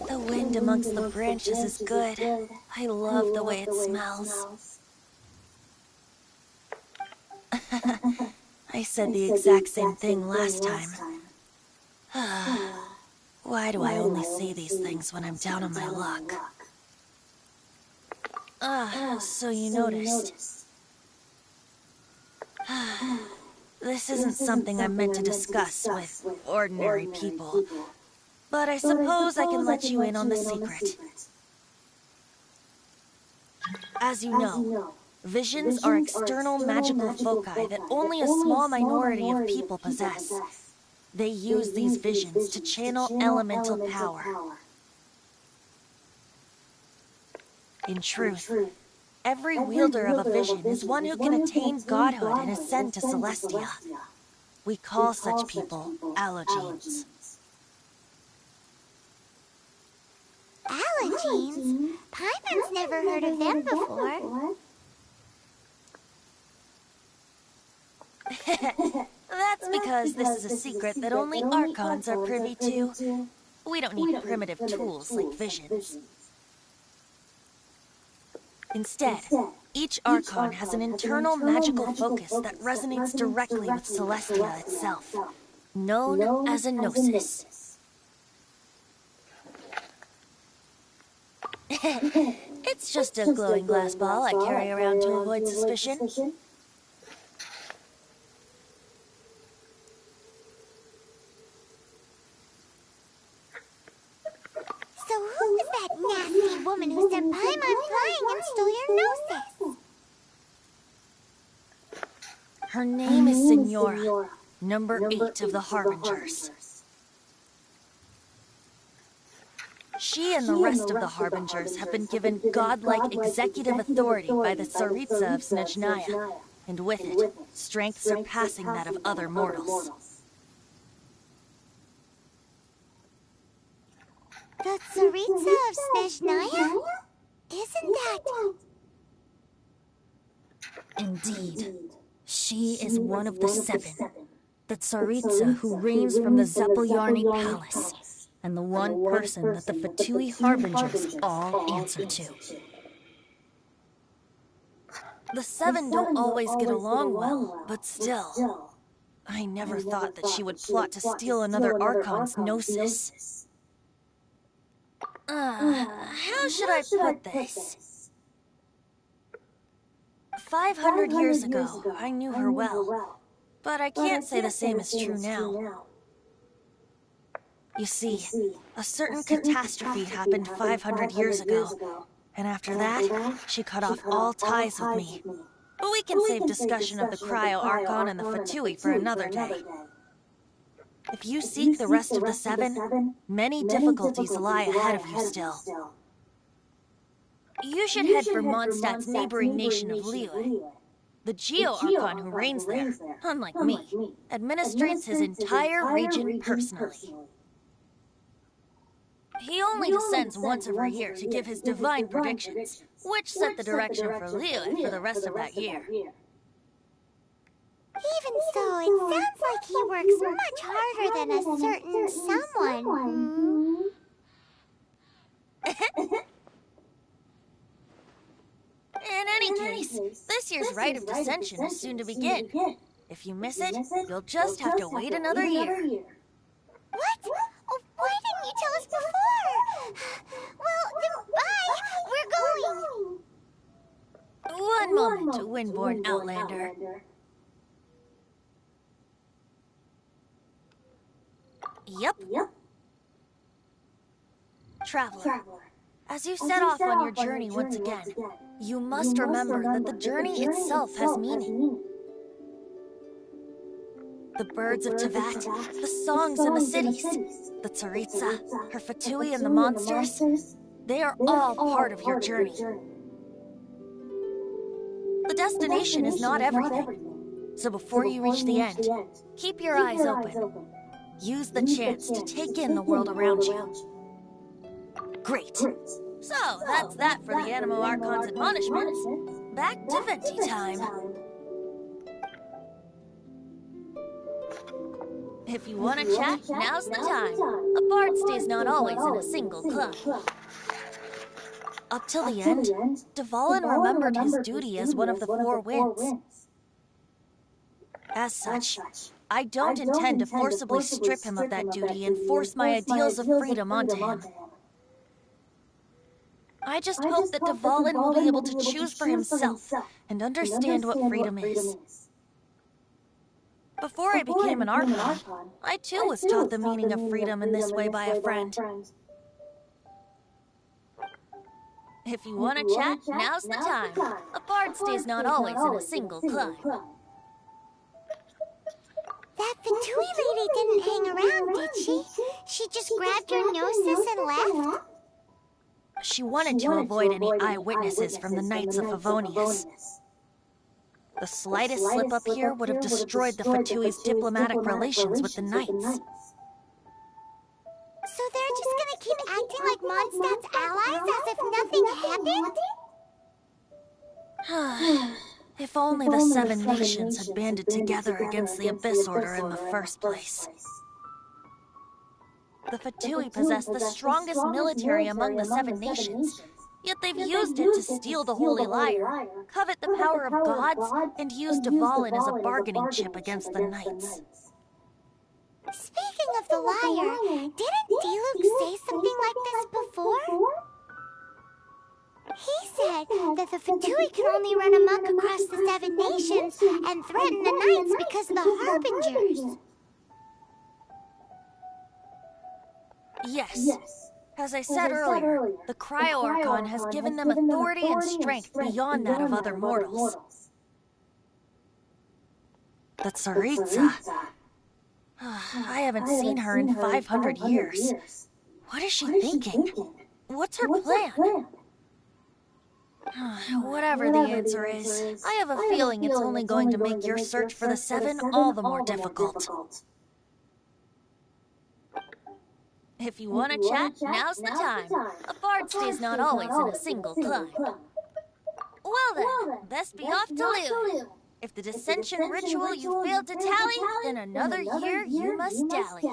The wind amongst the branches is good. I love the way it smells. I said the exact same thing last time. Why do I only say these things when I'm down on my luck? So you noticed. This isn't something I'm meant to discuss with ordinary people. But I suppose I can let you in on the secret. As you know, visions are external magical foci that only a small minority of people possess. They use these visions to channel elemental power. In truth, every wielder of a vision is one who can attain godhood and ascend to Celestia. We call such people allogenes. Allogenes? Paimon's never heard of them before. That's because this is a secret that only Archons are privy to. We don't need primitive tools like visions. Instead, each Archon has an internal magical focus that resonates directly with Celestia itself, known as a gnosis. It's just a glowing glass ball I carry around to avoid suspicion. So who was that nasty woman who sent Paimon flying and stole your gnosis? Her name is Senora, number 8 of the Harbingers. She and the rest of the Harbingers have been given godlike executive authority by the Tsaritsa of Snezhnaya, and with it, strength surpassing that of other mortals. The Tsaritsa of Snezhnaya? Isn't that... Indeed. She is one of the 7. The Tsaritsa who reigns from the Zepoyarni Palace, and the one person that the Fatui Harbingers all answer to. The 7 don't always get along well, but still, I never thought that she would plot to steal another Archon's Gnosis. How should I put this? 500 years ago, I knew her well, but I can't say the same is true now. You see, a certain catastrophe happened 500 years ago, and after that, she cut off all ties with me. But we can save discussion of the Cryo Archon and the Fatui for another day. If you seek the rest of the 7, many difficulties lie ahead of you still. You should head for Mondstadt's neighboring nation of Liyue. The Geo-Archon who reigns there, unlike me, administrates his entire region personally. He only descends once every year to give his divine predictions, which set the direction for Liyue for the rest of that year. Even so, it sounds like he works much harder than a certain someone. In any case, this year's rite of descension is soon to begin. If you miss it, you'll just have to wait another year. What? Oh, why didn't you tell us before? Well, then bye! We're going! One moment, Windborn Outlander. Yep. Traveler, as you set off on your journey once again, you must remember that the journey itself has meaning. The birds of Tevat, the songs in the cities, the Tsaritsa, her Fatui and the monsters, they are all part of your journey. The destination is not everything, so before you reach the end, keep your eyes open. Use the chance to take in the world around you. Great. So, that's that for the Animo Archon's admonishments. Back to Venti time. If you want to chat, now's the time. A bard stays not always in a single club. Up till the end, Dvalin remembered his duty as one of the 4 winds. As such, I don't intend to forcibly strip him of that duty and force my ideals of freedom onto him. I just hope that Dvalin will be able to choose for himself and understand what freedom is. Before I became an Archon, I too was taught the meaning of freedom in this way by a friend. If you want to chat, now's the time. A bard stays not always in a single climb. That Fatui lady didn't hang around, did she? She just grabbed her gnosis and left? She wanted to avoid any eyewitnesses from the Knights of Favonius. The slightest slip-up here would have destroyed the Fatui's diplomatic relations with the Knights. So they're just gonna keep acting like Mondstadt's allies as if nothing happened? If only the 7 nations had banded together against the Abyss Order in the first place. The Fatui possess the strongest military among the 7 nations, yet they've used it to steal the Holy Lyre, covet the power of gods, and use Dvalin as a bargaining chip against the Knights. Speaking of the lyre, didn't Diluc say something like this before? He said that the Fatui can only run amok across the 7 nations and threaten the Knights because of the Harbingers. Yes. As I said earlier, the Cryo Archon has given them authority and strength beyond that of other mortals. The Tsaritsa. I haven't seen her in 500 years. What is she thinking? What's her plan? Whatever the answer is, I have a feeling it's only going to make your search for the seven all the more difficult. If you want to chat, now's the time. A bard stays not always in a single climb. Well then, best be off to Lewin. If the dissension ritual you failed to tally, then another year you must dally.